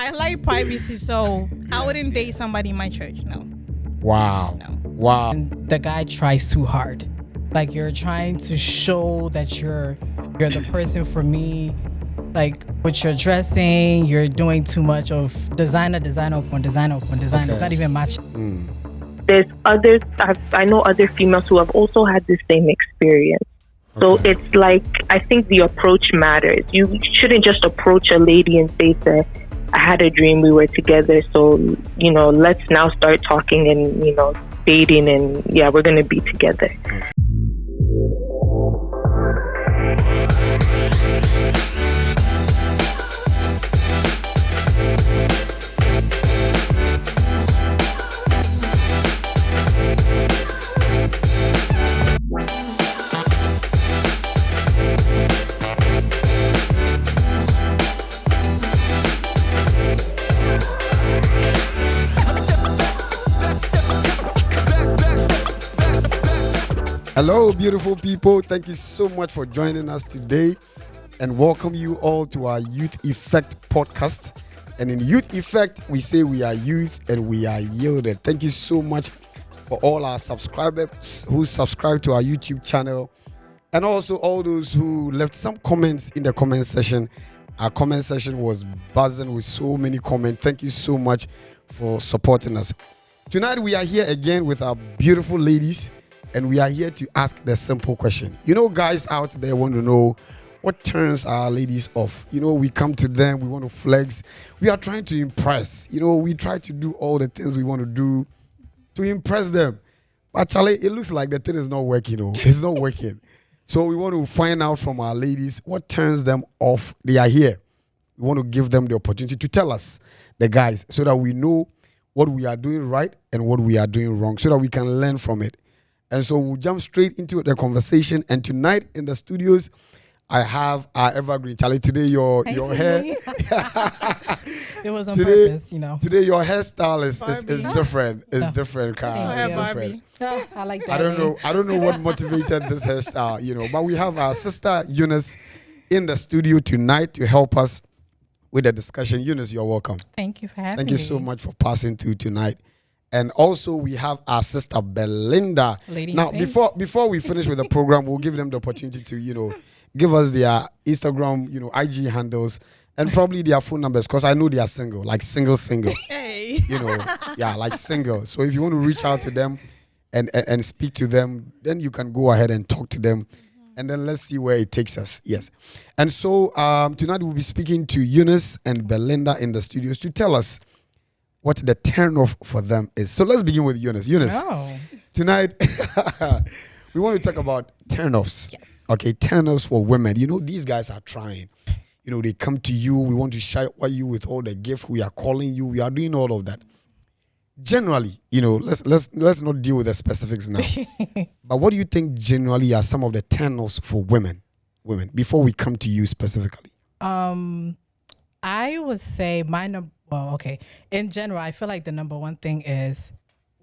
I like privacy, so I wouldn't date somebody in my church. No. Wow. No. Wow. And the guy tries too hard. Like you're trying to show that you're the person for me. Like with your dressing, you're doing too much of designer upon designer upon designer. It's not even matching. There's others. I know other females who have also had the same experience. So it's like, I think the approach matters. You shouldn't just approach a lady and say to, I had a dream we were together, so, let's now start talking and, dating and, yeah, we're going to be together. Hello, beautiful people. Thank you so much for joining us today and welcome you all to our Youth Effect podcast. And in Youth Effect, we say we are youth and we are yielded. Thank you so much for all our subscribers who subscribe to our YouTube channel and also all those who left some comments in the comment section. Our comment section was buzzing with so many comments. Thank you so much for supporting us. Tonight, we are here again with our beautiful ladies. And we are here to ask the simple question. Guys out there want to know what turns our ladies off. We come to them, we want to flex. We are trying to impress. We try to do all the things we want to do to impress them. But Charlie, it looks like the thing is not working. It's not working. So we want to find out from our ladies what turns them off. They are here. We want to give them the opportunity to tell us, the guys, so that we know what we are doing right and what we are doing wrong, so that we can learn from it. And so we'll jump straight into the conversation. And tonight in the studios, I have our evergreen. Charlie, today your hair. It was on purpose, Today your hairstyle is different. It's different, Yeah. It's different. I like that. I don't know what motivated this hairstyle, But we have our sister Eunice in the studio tonight to help us with the discussion. Eunice, you're welcome. Thank you for having me. Thank you so much for passing through tonight. And also we have our sister Belinda. Now, before we finish with the program, we'll give them the opportunity to, give us their Instagram, IG handles and probably their phone numbers, because I know they are single, like single. Hey. Like single. So if you want to reach out to them and speak to them, then you can go ahead and talk to them. And then let's see where it takes us. Yes. And so tonight we'll be speaking to Eunice and Belinda in the studios to tell us what the turn off for them is. So let's begin with Eunice. Eunice, tonight we want to talk about turn offs. Yes. Okay, turn offs for women. These guys are trying. They come to you. We want to shower you with all the gifts. We are calling you. We are doing all of that. Generally, let's not deal with the specifics now. But what do you think generally are some of the turn offs for women? Before we come to you specifically. I would say in general, I feel like the number one thing is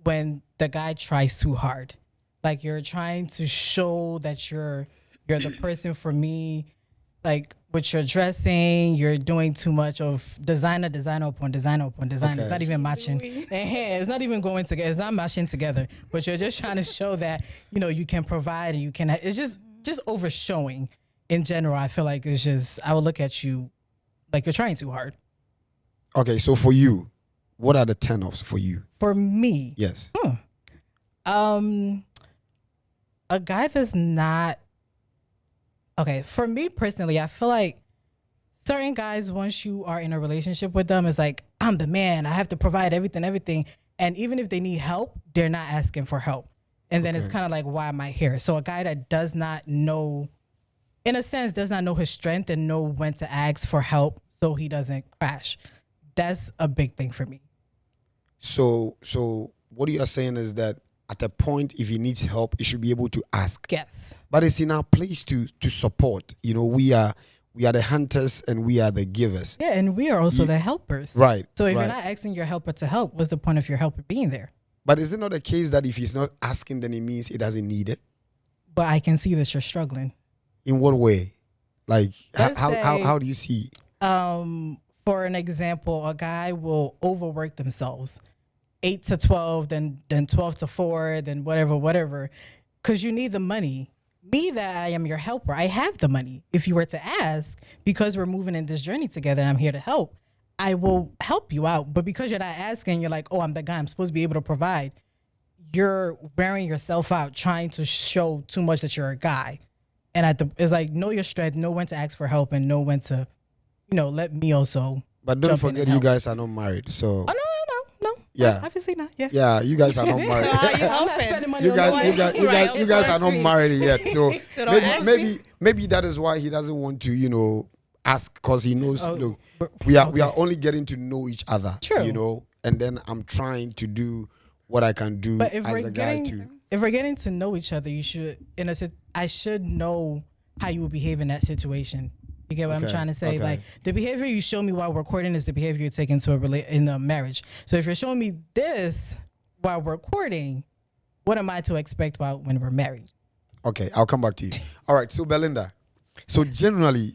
when the guy tries too hard. Like you're trying to show that you're the person for me. Like with your dressing, you're doing too much of designer upon designer upon designer. Okay. It's not even matching. It's not even going together. It's not matching together. But you're just trying to show that, you can provide and you can. It's just over showing. In general, I feel like it's just, I would look at you like you're trying too hard. Okay, so for you, what are the turn-offs for you? For me? Yes. A guy that's not... Okay, for me personally, I feel like certain guys, once you are in a relationship with them, it's like, I'm the man. I have to provide everything. And even if they need help, they're not asking for help. And then it's kind of like, why am I here? So a guy that does not know, in a sense, does not know his strength and know when to ask for help so he doesn't crash. That's a big thing for me. So what you are saying is that at a point, if he needs help, he should be able to ask. Yes. But it's in our place to support. We are the hunters and we are the givers. Yeah, and we are also the helpers. Right. So if you're not asking your helper to help, what's the point of your helper being there? But is it not the case that if he's not asking, then it means he doesn't need it? But I can see that you're struggling. In what way? Like, how do you see? For for an example, a guy will overwork themselves, 8 to 12, then 12 to 4, then whatever, because you need the money. Me, that I am your helper, I have the money. If you were to ask, because we're moving in this journey together and I'm here to help, I will help you out. But because you're not asking, you're like, oh, I'm the guy, I'm supposed to be able to provide. You're wearing yourself out trying to show too much that you're a guy. And it's like, know your strength, know when to ask for help, and know when to, let me also. But don't jump in forget, and you help. guys are not married, so. Oh, no. Yeah. Obviously not. Yeah. Yeah, you guys are not married. I'm not spending money you on guys, no you one. guys, you Right, guys, you of guys are course not we- married yet. So So don't ask me. maybe that is why he doesn't want to, ask, because he knows. Oh, Look, but- we are okay. only getting to know each other. True. And then I'm trying to do what I can do But if as we're a guy getting too. if we're getting to know each other, you should I should know how you would behave in that situation. You get what I'm Okay, trying to say? okay. Like, the behavior you show me while we're courting is the behavior you take into in a marriage. So if you're showing me this while we're courting, what am I to expect when we're married? Okay, I'll come back to you. All right, so Belinda, so generally,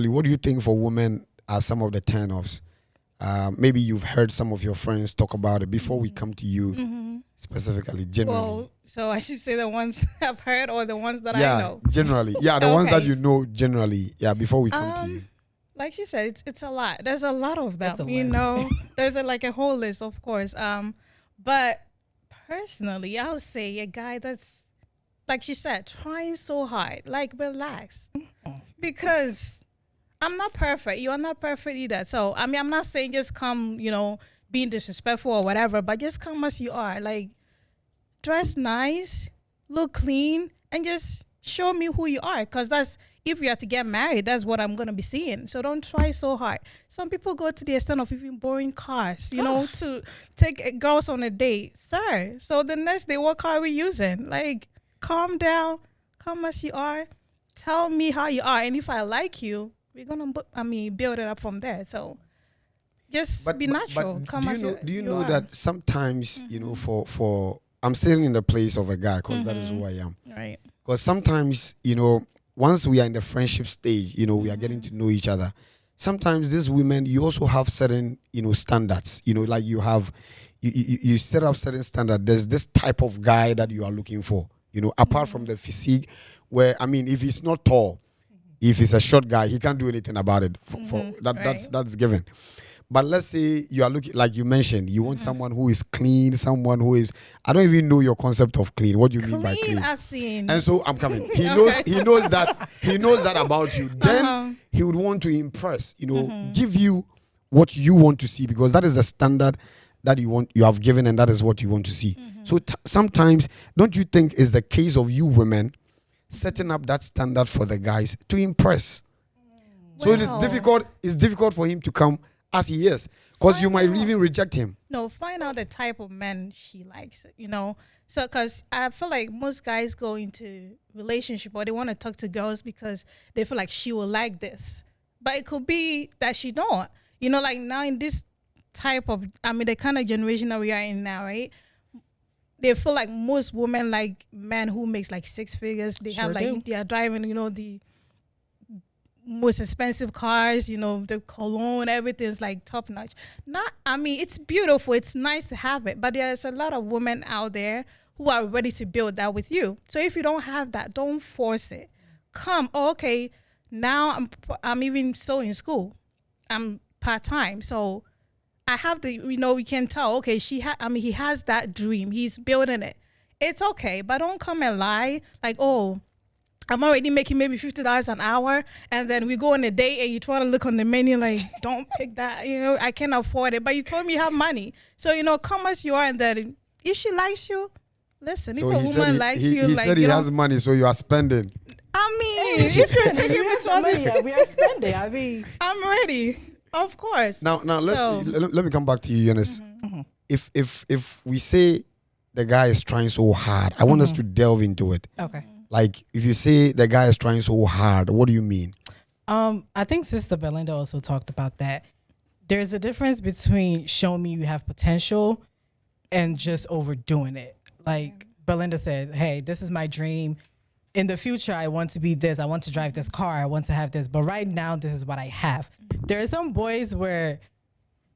what do you think for women are some of the turn-offs? Maybe you've heard some of your friends talk about it before we come to you specifically, generally. Well, so I should say the ones I've heard or the ones that I know. Generally. Yeah, the ones that Okay. you know generally. Yeah, before we come to you. Like she said, it's a lot. There's a lot of That's them. a You list. know, there's a whole list, of course. But personally, I would say a guy that's, like she said, trying so hard. Like, relax, because I'm not perfect. You are not perfect either. So I mean, I'm not saying just come, being disrespectful or whatever, but just come as you are. Like, dress nice, look clean, and just show me who you are. Because that's, if you are to get married, that's what I'm going to be seeing. So don't try so hard. Some people go to the extent of even borrowing cars, to take girls on a date. Sir, so the next day, what car are we using? Like, calm down, come as you are. Tell me how you are. And if I like you, we're going to, build it up from there. So just be natural. Come as do you you know are. that sometimes, for I'm sitting in the place of a guy, because that is who I am. Right. Because sometimes, once we are in the friendship stage, we are getting to know each other. Sometimes these women, you also have certain, standards. Like you set up certain standard. There's this type of guy that you are looking for. Apart from the physique, where if he's not tall, if he's a short guy, he can't do anything about it. For that, Right. that's given. But let's say you are looking, like you mentioned, you want someone who is clean, someone who is. I don't even know your concept of clean. What do you mean by Clean clean? as seen. And so I'm coming. He knows that about you. Then he would want to impress, give you what you want to see, because that is the standard that you have given, and that is what you want to see. So sometimes, don't you think is the case of you women setting up that standard for the guys to impress? So it is Well- difficult. It's difficult for him to come as he is, because you might even reject him. No, find out the type of man she likes, So, because I feel like most guys go into relationship or they want to talk to girls because they feel like she will like this. But it could be that she don't. Like now in this type of, the kind of generation that we are in now, right? They feel like most women like men who makes like 6 figures. They have Sure like, do. they are driving, the most expensive cars, the cologne, everything's like top notch. It's beautiful. It's nice to have it. But there's a lot of women out there who are ready to build that with you. So if you don't have that, don't force it. Come, okay, now I'm even still in school. I'm part-time. So I have the, we can tell, okay, he has that dream. He's building it. It's okay, but don't come and lie like, oh, I'm already making maybe $50 an hour, and then we go on a date and you try to look on the menu like, don't pick that, I can't afford it. But you told me you have money. So, come as you are, and then if she likes you, listen, So if a he woman said likes he you, said he has money, so you are spending. if you're taking me to all this, we are spending. I'm ready. Of course. Now let's So- let me come back to you, Eunice. If we say the guy is trying so hard, I want us to delve into it. Okay. Like, if you say the guy is trying so hard, what do you mean? I think Sister Belinda also talked about that. There's a difference between showing me you have potential and just overdoing it. Like Belinda said, hey, this is my dream. in the future, I want to be this. I want to drive this car. I want to have this. But right now, this is what I have. There are some boys where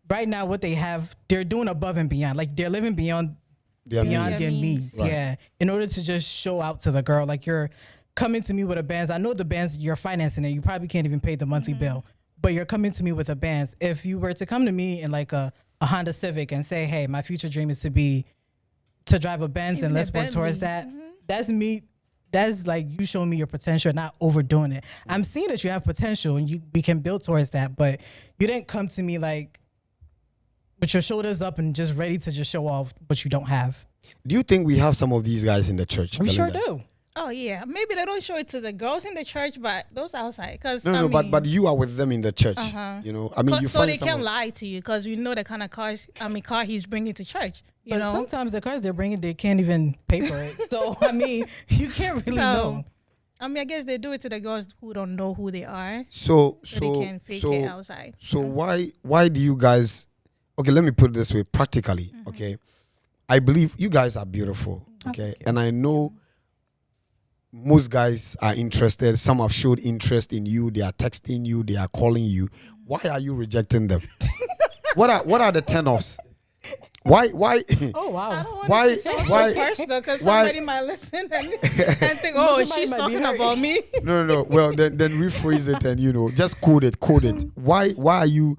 right now what they have, they're doing above and beyond. Like they're living beyond their needs. Right. Yeah. In order to just show out to the girl. Like you're coming to me with a Benz. I know the Benz, you're financing it. You probably can't even pay the monthly bill. But you're coming to me with a Benz. If you were to come to me in like a Honda Civic and say, hey, my future dream is to drive a Benz and let's work towards that. That's me. That's like you showing me your potential, not overdoing it. I'm seeing that you have potential and we can build towards that, but you didn't come to me like with your shoulders up and just ready to just show off what you don't have. Do you think we have some of these guys in the church? We sure Belinda? do. Oh yeah, maybe they don't show it to the girls in the church, but those outside. Cause No, but you are with them in the church. You know, I mean, you so find they can't someone- lie to you because we know the kind of car he's bringing to church. You But know, sometimes the cars they're bringing, they can't even pay for it. So, I mean, you can't really know. I mean, I guess they do it to the girls who don't know who they are, So they can fake it outside. So why do you guys? Okay, let me put it this way, practically. Okay, I believe you guys are beautiful. Okay, and I know most guys are interested. Some have showed interest in you. They are texting you. They are calling you. Why are you rejecting them? what are the turn-offs? Why? Oh, wow. I don't want Why- it to sound why- so personal because why- somebody might listen and think, oh, Somebody she's might be talking hurt. about me. No. Well, then rephrase it and just code it. Why are you?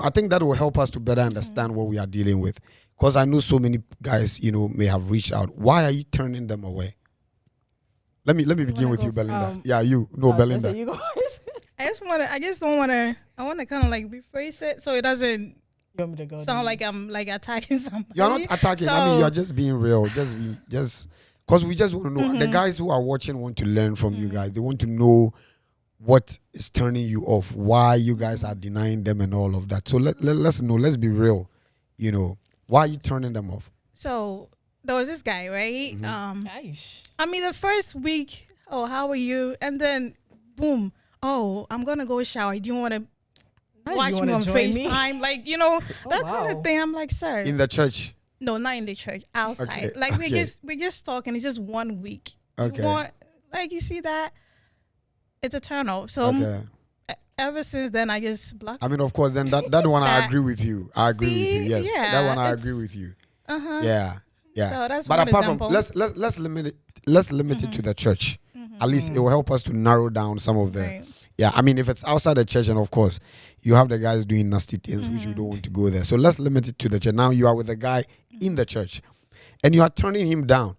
I think that will help us to better understand what we are dealing with. Because I know so many guys, may have reached out. Why are you turning them away? Let me begin with you, Belinda. Belinda. You go. I want to kind of like rephrase it so it doesn't You want me to go? sound like I'm like attacking somebody. You're not attacking. I mean, you're just being real. Just because we just want to know. The guys who are watching want to learn from you guys. They want to know what is turning you off, why you guys are denying them and all of that. So let's know. Let's be real. Why are you turning them off? So there was this guy, right? Nice. I mean, the first week, oh, how are you? And then, boom, oh, I'm gonna go shower. Do you want to watch you me wanna on join me? FaceTime? Like, that kind wow. of thing. I'm like, sir, In the church. no, not in the church, outside. Okay, Like okay. we're just talking. It's just 1 week. Okay. You see that? It's a turn off. So Okay. ever since then, I just blocked. I mean, of course, then that one I That- agree with you. I agree with you. See? Yes, Yeah, that one I it's- agree with you. Uh-huh. Yeah. So that's But one apart example. from let's limit it. Let's limit it to the church. At least it will help us to narrow down some of the. Right. Yeah, I mean, if it's outside the church, and of course, you have the guys doing nasty things which you don't want to go there. So let's limit it to the church. Now you are with a guy in the church, and you are turning him down.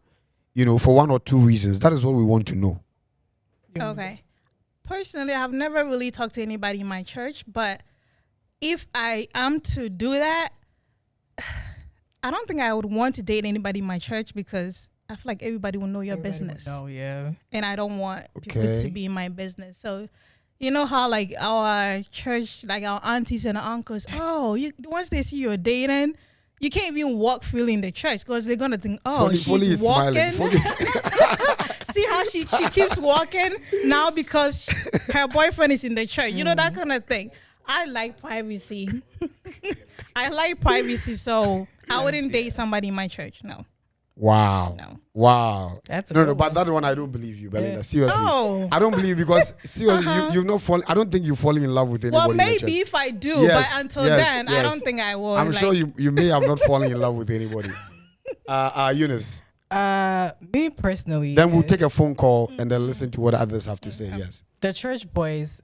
For one or two reasons. That is what we want to know. Okay. Personally, I've never really talked to anybody in my church, but if I am to do that, I don't think I would want to date anybody in my church because I feel like everybody will know your business. Oh, yeah. And I don't want people Okay. to be in my business. So, you know how like our church, like our aunties and uncles, once they see you're dating, you can't even walk freely in the church because they're gonna think, Foley she's is walking. smiling. See how she keeps walking now because her boyfriend is in the church. You know, that kind of thing. I like privacy. I like privacy, so I wouldn't date somebody in my church. No. Wow. No. Wow. That's a no, good but that one I don't believe you, Belinda. Yeah. Seriously. Oh. I don't believe because seriously, you've not fallen. I don't think you're falling in love with anybody. Well, in the maybe church. if I do, Yes, but until yes, then, I yes. don't think I will. I'm sure you may have not fallen in love with anybody. Eunice. Me personally. Then we'll take a phone call and then listen to what others have to say. Yes. the church boys.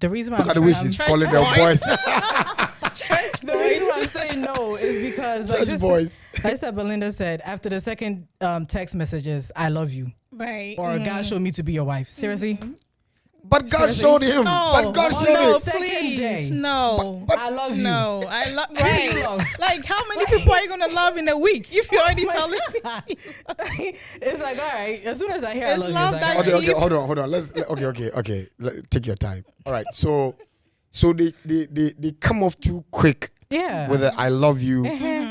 The reason why Look at the way she's calling them boys. the reason why I'm saying no is because like Church this, boys. like that Belinda said, after the second text messages, I love you, right. or God showed me to be your wife. Seriously, But God Seriously? showed him. No, But God showed no, him. Second please, day. no. I love you. No, I love. You Right. love. Like, how many people are you gonna love in a week if you're already telling me? It's like, all right. As soon as I hear I It's love you, love it's that like, cheap. Okay, hold on. Okay. Take your time. All right. So they come off too quick yeah. with a I love you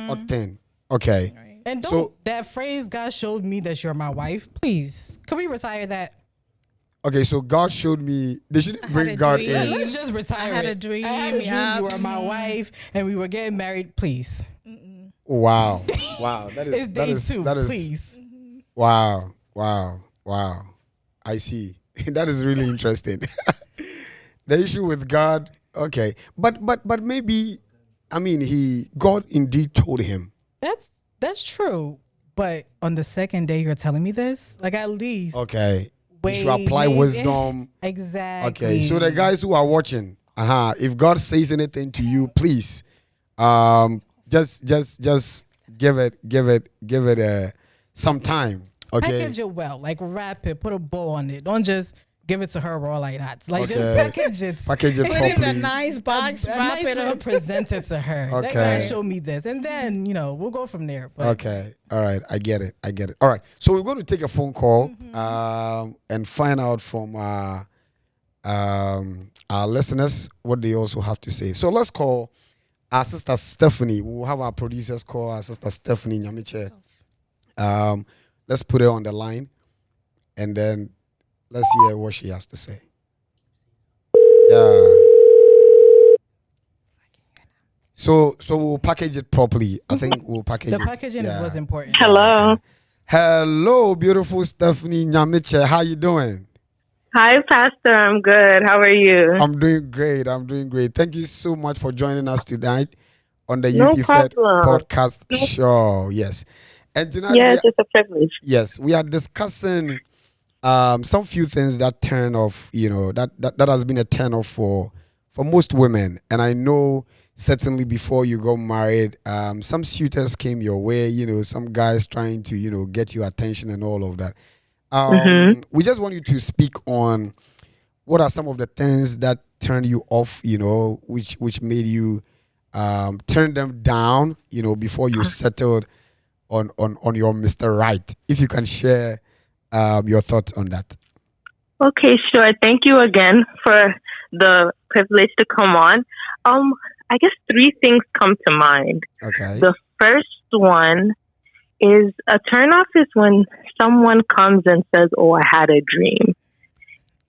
or thing. Okay. And don't So- that phrase, God showed me that you're my wife. Please, can we retire that? Okay, so God showed me. They shouldn't had bring a God dream. in. Let's just retire. I had a it. dream, I had a dream. yeah. You were my wife, and we were getting married. Please, Wow. That it's day two. That is Please. wow. I see. That is really interesting. The issue with God, okay, but maybe, I mean, God indeed told him. That's true. But on the second day you're telling me this, like at least Okay, you should wait, apply maybe- wisdom. Exactly. Okay, so the guys who are watching, if God says anything to you, please, just give it some time. Okay. Package it well, like wrap it, put a bow on it. Don't just give it to her raw like that. Like just Okay. package it. Package it Put it in a properly. nice box, A wrap nice it way up. present it to her. That Okay. guy showed me this, and then we'll go from there. But Okay. All right. I get it. All right. So we're going to take a phone call and find out from our listeners what they also have to say. So let's call our sister Stephanie. We'll have our producers call our sister Stephanie Nyamiche. Let's put her on the line, and then let's hear what she has to say. Yeah. So we'll package it properly. I think we'll package the it. packaging is what's important. Hello. Hello, beautiful Stephanie Nyamiche. How you doing? Hi, Pastor. I'm good. How are you? I'm doing great. Thank you so much for joining us tonight on the No Youth Effect problem. podcast show. Yes. And tonight Yes, it's a privilege. we are discussing some few things that turn off, that has been a turn off for most women. And I know certainly before you got married, some suitors came your way, some guys trying to, get your attention and all of that. We just want you to speak on what are some of the things that turned you off, which made you turn them down, before you settled on your Mr. Right. If you can share your thoughts on that. Okay, sure. Thank you again for the privilege to come on. I guess 3 things come to mind. Okay. The first one is a turnoff is when someone comes and says, "Oh, I had a dream."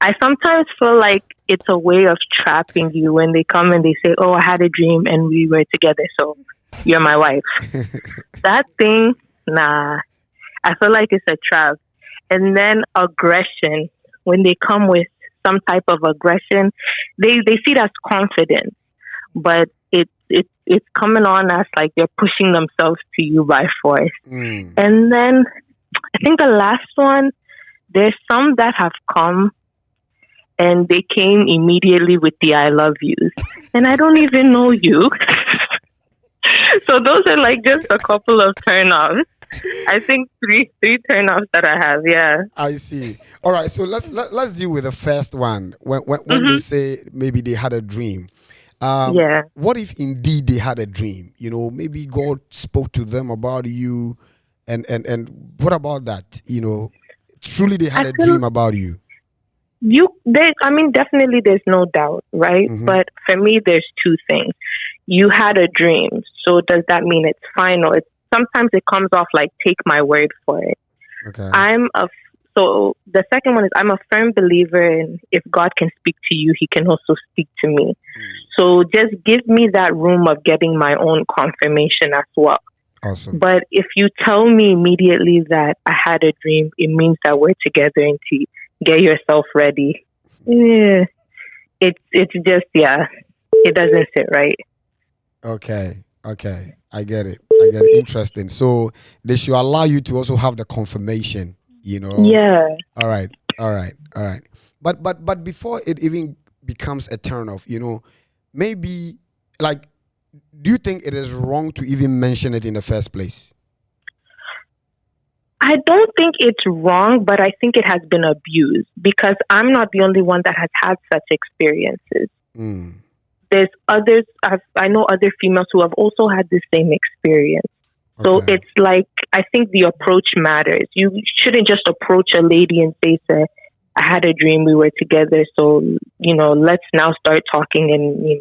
I sometimes feel like it's a way of trapping you when they come and they say, "Oh, I had a dream and we were together, so you're my wife." That thing, nah. I feel like it's a trap. And then aggression, when they come with some type of aggression, they see it as confidence, but it's coming on as like they're pushing themselves to you by force. And then I think the last one, there's some that have come and they came immediately with the "I love yous," and I don't even know you. So those are like just a couple of turnoffs. I think three turnoffs that I have. Yeah. I see. All right. So let's deal with the first one. When they say maybe they had a dream. Yeah. What if indeed they had a dream? Maybe God spoke to them about you, and what about that? Truly they had a dream about you. Definitely there's no doubt, right? But for me, there's 2 things. You had a dream, so does that mean it's final? Sometimes it comes off like, take my word for it. Okay. So the second one is, I'm a firm believer in, if God can speak to you, he can also speak to me. So just give me that room of getting my own confirmation as well. Awesome. But if you tell me immediately that I had a dream, it means that we're together and to get yourself ready. Yeah. It's just, it doesn't sit right. Okay. I get it. Interesting. So they should allow you to also have the confirmation, Yeah. All right. But before it even becomes a turn off, maybe like, do you think it is wrong to even mention it in the first place? I don't think it's wrong, but I think it has been abused because I'm not the only one that has had such experiences. There's others, I know other females who have also had the same experience. So it's like, I think the approach matters. You shouldn't just approach a lady and say, "I had a dream, we were together, so, let's now start talking and,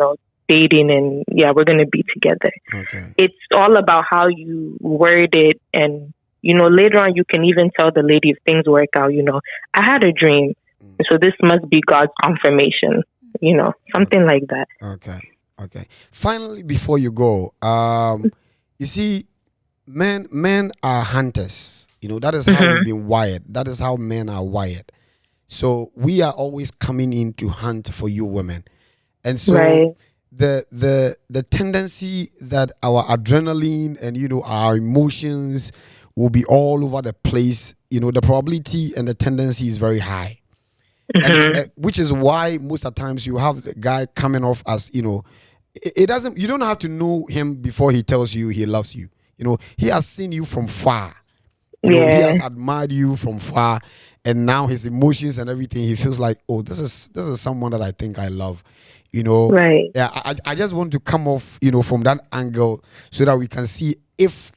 dating and we're going to be together." Okay. It's all about how you word it, and, later on you can even tell the lady if things work out, "I had a dream, so this must be God's confirmation," something like that. Okay. Finally, before you go, you see, men are hunters. That is how we've been wired. That is how men are wired. So we are always coming in to hunt for you women. And so Right. the tendency that our adrenaline and our emotions will be all over the place, the probability and the tendency is very high. And which is why most of the times you have the guy coming off as it doesn't, you don't have to know him before he tells you he loves you. He has seen you from far. He has admired you from far, and now his emotions and everything, he feels like, oh, this is someone that I think I love. Right. Yeah, I just want to come off, from that angle so that we can see if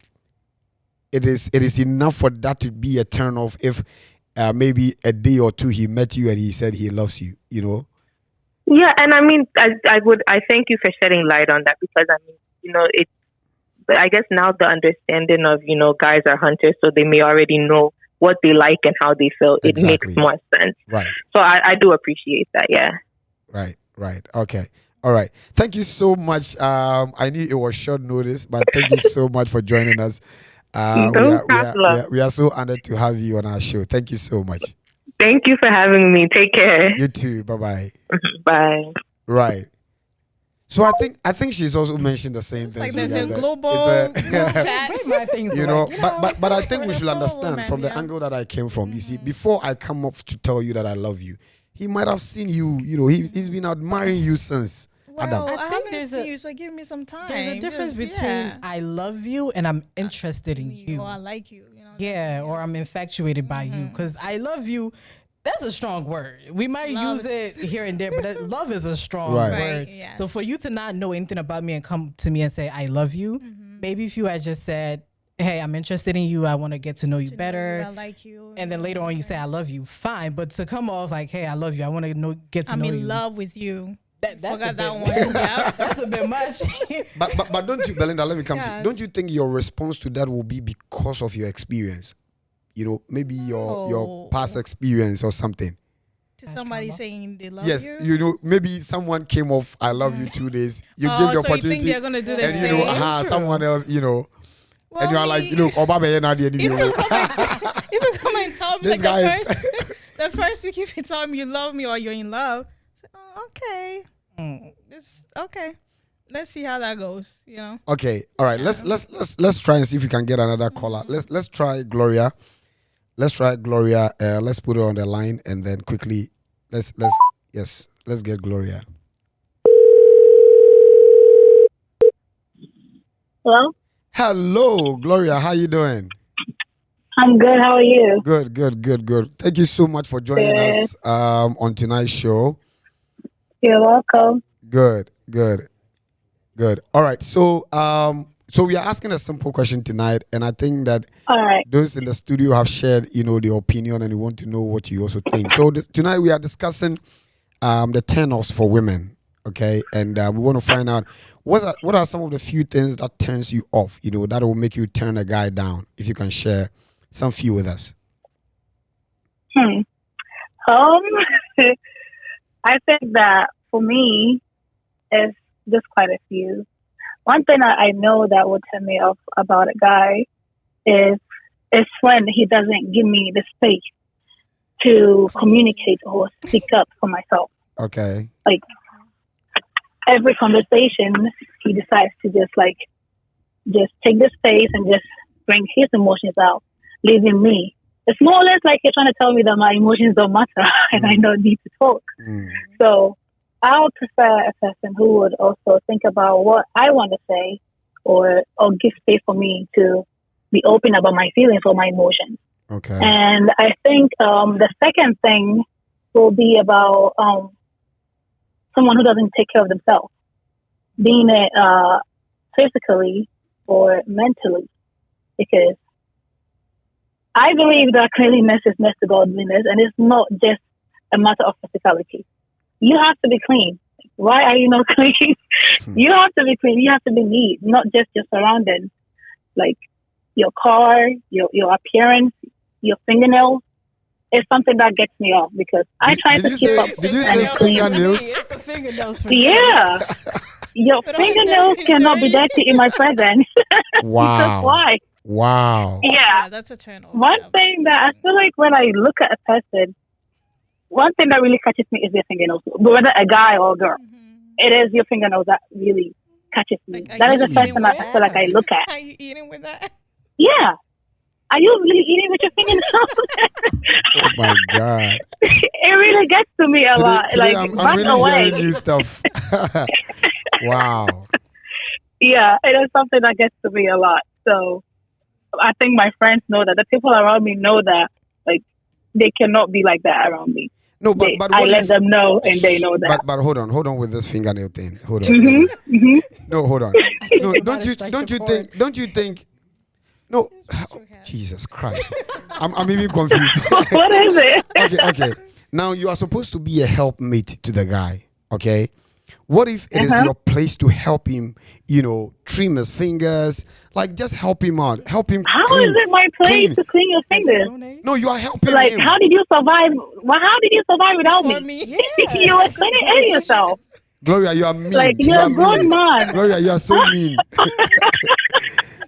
it is enough for that to be a turn off. If maybe a day or two he met you and he said he loves you. Yeah, and I mean, I thank you for shedding light on that, because I mean, it's. But I guess now the understanding of guys are hunters, so they may already know what they like and how they feel. It Exactly. makes more sense. Right. So I do appreciate that. Yeah. Right. Okay. All right. Thank you so much. I knew it was short notice, but thank you so much for joining us. No problem. We are so honored to have you on our show. Thank you so much. Thank you for having me. Take care. You too. Bye-bye. Bye. Right. So I think she's also mentioned the same thing. Like So there's guys, a it's global group chat. Break my things but I think we should for the understand woman, from the yeah. angle that I came from. You see, before I come up to tell you that I love you, he might have seen you. He's been admiring you since Adam. Well, I think haven't there's seen a- you, so give me some time. There's a difference Just, between yeah. I love you and I'm interested in you. Or I like you. Yeah, or I'm infatuated by you. Because I love you, that's a strong word. We might Love use it here and there, but love is a strong Right. word. Right, yes. So for you to not know anything about me and come to me and say, I love you, maybe if you had just said, hey, I'm interested in you, I want to get to know you better. I like you. And then later on you say, I love you, fine. But to come off like, hey, I love you, I want to get to I'm know in you. love with you. That's Forgot a that bit, one. Yeah. that's a bit much. But don't you, Belinda? Let me come to. Yes. Don't you think your response to that will be because of your experience? Maybe your No. past experience or something. To somebody trauma. saying they love Yes, you. maybe someone came off "I love you" 2 days. You give the so you opportunity, think they're gonna do the and same? someone else, and Well, you are like, me- Obama, Even come and tell me This like guy the is- first, the first week if you tell me you love me or you're in love, say, oh, okay, it's okay. Let's see how that goes. Okay, all right. Let's try and see if we can get another caller. Let's try Gloria. Let's try Gloria. Let's put her on the line and then quickly let's get Gloria. Hello? Hello, Gloria. How you doing? I'm good. How are you? Good. Thank you so much for joining us on tonight's show. You're welcome. Good. All right. So we are asking a simple question tonight, and I think that All right. those in the studio have shared, their opinion, and we want to know what you also think. So tonight we are discussing the turn-offs for women, okay? And we want to find out what are some of the few things that turns you off, that will make you turn a guy down. If you can share some few with us. I think that for me, it's just quite a few. One thing I know that would turn me off about a guy is when he doesn't give me the space to communicate or speak up for myself. Okay. Like every conversation, he decides to just take the space and just bring his emotions out, leaving me. It's more or less like you're trying to tell me that my emotions don't matter and I don't need to talk. So I would prefer a person who would also think about what I want to say or give space for me to be open about my feelings or my emotions. Okay. And I think the second thing will be about someone who doesn't take care of themselves, being it physically or mentally, because I believe that cleanliness is next to godliness, and it's not just a matter of physicality. You have to be clean. Why are you not clean? You have to be clean. You have to be neat, not just your surroundings, like your car, your appearance, your fingernails. It's something that gets me off because I try to keep up. Did you and say clean. fingernails? It's the fingernails for me. Yeah. Your But all fingernails dirty, cannot be dirty. dirty in my presence. Because Wow. why? Wow. Yeah. Yeah, that's a turn off. One Yeah. thing that I feel like when I look at a person, one thing that really catches me is your fingernails. Whether a guy or a girl, it is your fingernails that really catches me. Like, That is the you first eating thing with I feel like I look at. Are you eating with that? Yeah. Are you really eating with your fingernails? Oh my God. It really gets to me a lot. Today Like, I'm back really away. hearing new stuff. Wow. Yeah, it is something that gets to me a lot. So I think my friends know that. The people around me know that. Like, they cannot be like that around me. No, but I what let if, them know, and they know that. but hold on with this fingernail thing. Hold on. Mm-hmm, mm-hmm. No, hold on. No, you might have struck the chord. don't you think? No, Jesus Christ, I'm even confused. What is it? Okay. Now you are supposed to be a helpmate to the guy. Okay. What if it is your place to help him? Trim his fingers, like just help him out, help him. How clean, is it my place to clean your fingers? No, you are helping Like, him. how did you survive? Well, how did you survive without For me? me. You were cleaning it yourself. Gloria, you are mean. Like, you you're are a grown mean. man. Gloria, you are so mean.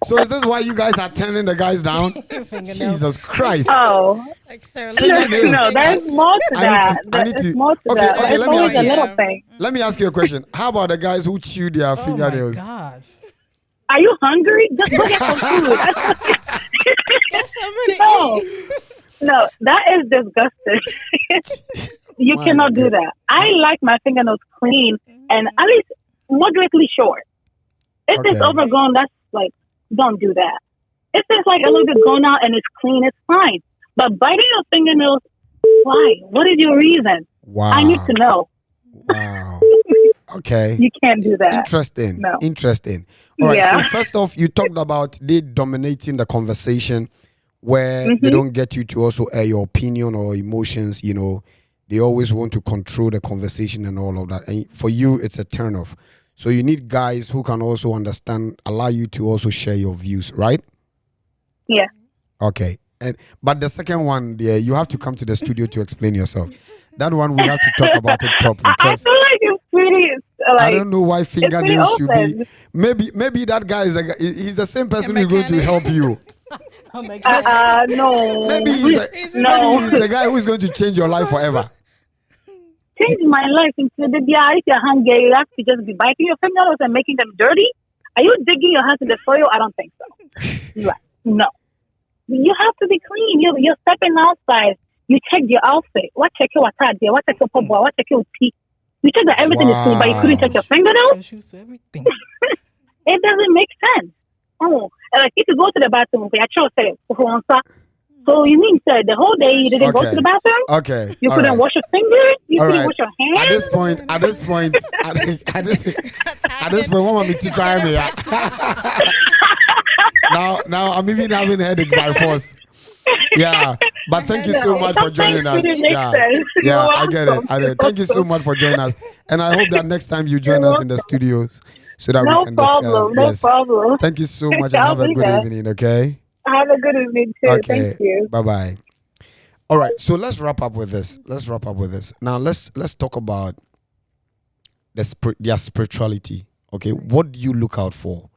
So is this why you guys are turning the guys down? Fingernails. Jesus Christ. Oh, Like, Sarah, Fingernails. no, there's more to that. I need to. There's more to Okay, that. okay. It's Let me always ask a you. little thing. Let me ask you a question. How about the guys who chew their Oh fingernails? my God. Are you hungry? Just go get some food. get somebody No. eat. No, that is disgusting. You My cannot do God. that. I like my fingernails clean and at least moderately short. If it's Okay. overgrown, that's like, don't do that. If it's like a little bit grown out and it's clean, it's fine. But biting your fingernails, why? What is your reason? Wow. I need to know. Wow. Okay. You can't do that. Interesting. No. Interesting. All right. Yeah. So first off, you talked about they dominating the conversation where they Mhm. don't get you to also air your opinion or emotions. They always want to control the conversation and all of that. And for you, it's a turn off. So you need guys who can also understand, allow you to also share your views, right? Yeah. Okay. But the second one, there, you have to come to the studio to explain yourself. That one we have to talk about it properly I because feel like it's pretty, I like, don't know why fingernails should be. open. Maybe that guy he's the same person who's going to mechanic. help you. Oh my God. No. Maybe No. he's the guy who is going to change your life forever. Change my life into the if you're hungry, you have to just be biting your fingernails and making them dirty. Are you digging your hands in the soil? I don't think so. Right. No. You have to be clean. You're stepping outside. You check your outfit. What check your attire? What check your football? What check your teeth? You check that everything is clean, but you couldn't check your fingernails? Shoes to everything. It doesn't make sense. Oh, like if you go to the bathroom, I chose say, so you mean, sir, the whole day you didn't go Okay. to the bathroom? Okay. You all couldn't right. wash your fingers? You All couldn't right. wash your At hands? this point, what want me to cry me? Now I'm even having a headache by force. Yeah, but thank you so much for joining us. Sometimes it makes Yeah, sense. yeah, You're I get it. welcome. I get it. Thank you so much for joining us, and I hope that next time you join You're us in the studios so that we No can problem. discuss. No Yes. problem. Thank you so much, and I'll have a be good there. evening. Okay. Have a good evening too. Okay. Thank you. Bye bye. All right. So let's wrap up with this. Now let's talk about their spirituality. Okay. What do you look out for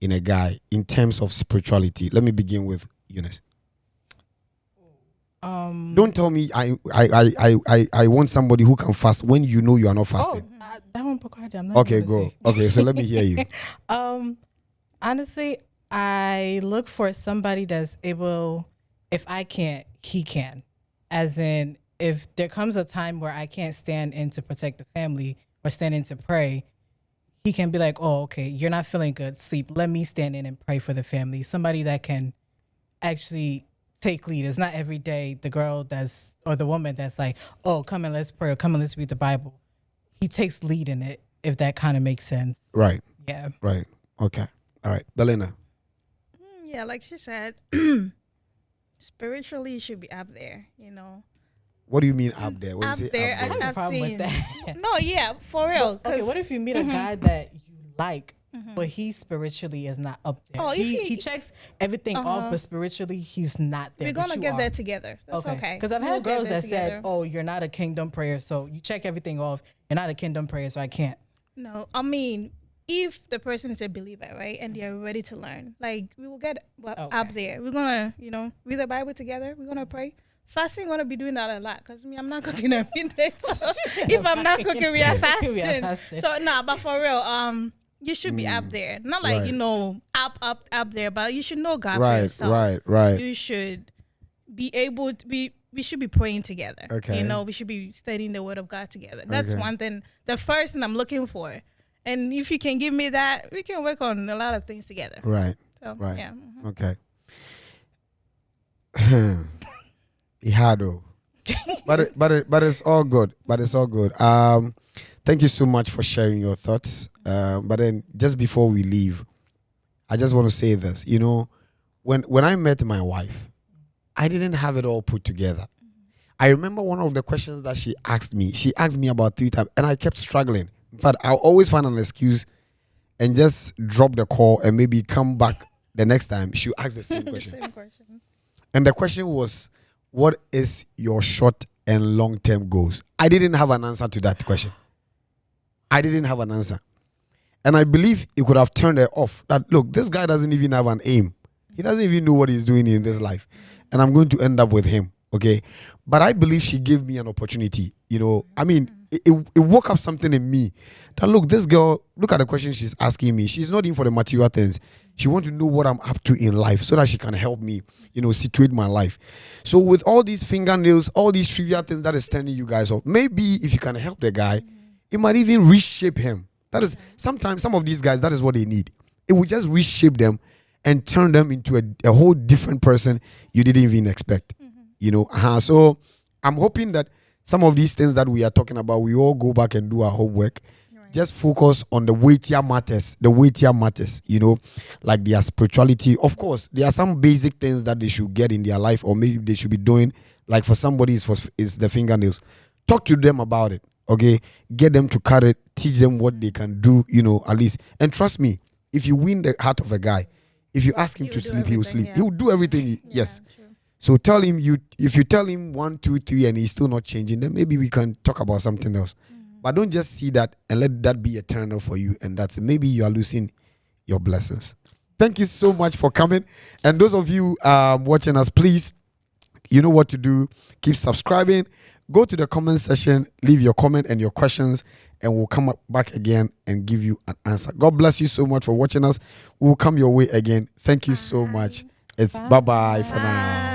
in a guy in terms of spirituality? Let me begin with Eunice. Don't tell me I want somebody who can fast when you know you are not fasting. That one, Bacardi, I'm not Okay, gonna go. say. Okay, so let me hear you. Honestly, I look for somebody that's able, if I can't, he can. As in, if there comes a time where I can't stand in to protect the family or stand in to pray, he can be like, oh, okay, you're not feeling good, sleep. Let me stand in and pray for the family. Somebody that can actually take lead. It's not every day the girl or the woman that's like, oh, come and let's pray or come and let's read the Bible. He takes lead in it, if that kind of makes sense. Right. Yeah. Right. Okay. All right. Belena. Yeah, like she said, spiritually you should be up there, What do you mean up there? When Up you say there, up there? I have a I've problem with seen. that. No, yeah, for real. Okay, 'cause- what if you meet a guy that you like, but he spiritually is not up there? Oh, if he he- checks everything off, but spiritually he's not there. we're but gonna you get are. there together. That's okay. Because I've We'll had get girls there that said, together. "Oh, you're not a kingdom prayer, so you check everything off. You're not a kingdom prayer, so I can't." No, I mean, if the person is a believer, right, and they're ready to learn, like we will get up Okay. there. We're gonna, read the Bible together. We're gonna pray, fasting gonna be doing that a lot because me, I'm not cooking every day. So if I'm not cooking, we are fasting. So nah, but for real, you should be up there. Not like up there, but you should know God for yourself. Right. You should be able to be. We should be praying together. Okay. We should be studying the Word of God together. That's one thing. The first thing I'm looking for. And if you can give me that, we can work on a lot of things together. Right. So, Right. yeah. Okay. Ihado. but it's all good. Thank you so much for sharing your thoughts. But then just before we leave, I just want to say this. When I met my wife, I didn't have it all put together. I remember one of the questions that she asked me. She asked me about 3 times, and I kept struggling. In fact, I'll always find an excuse and just drop the call and maybe come back the next time. She'll ask the same question. Same question. And the question was, what is your short and long-term goals? I didn't have an answer to that question. I didn't have an answer. And I believe it could have turned her off. That, look, this guy doesn't even have an aim. He doesn't even know what he's doing in this life. And I'm going to end up with him, okay? But I believe she gave me an opportunity. I mean, it woke up something in me that, look, this girl, look at the question she's asking me. She's not in for the material things. She wants to know what I'm up to in life so that she can help me, situate my life. So with all these fingernails, all these trivial things that is turning you guys off, maybe if you can help the guy, it might even reshape him. That is, sometimes some of these guys, that is what they need. It will just reshape them and turn them into a whole different person you didn't even expect. So I'm hoping that some of these things that we are talking about, we all go back and do our homework. Right. Just focus on the weightier matters, like their spirituality. Of course, there are some basic things that they should get in their life, or maybe they should be doing. Like for somebody, it's the fingernails. Talk to them about it, okay? Get them to cut it, teach them what they can do, at least. And trust me, if you win the heart of a guy, if you ask him to sleep, he will sleep. Yeah. He will do everything. Yes. True. So tell him if you tell him 1, 2, 3 and he's still not changing, then maybe we can talk about something else. But don't just see that and let that be eternal for you. And that's maybe you are losing your blessings. Thank you so much for coming. And those of you watching us, please, you know what to do. Keep subscribing. Go to the comment section, leave your comment and your questions, and we'll come back again and give you an answer. God bless you so much for watching us. We'll come your way again. Thank you so much. It's bye-bye for now.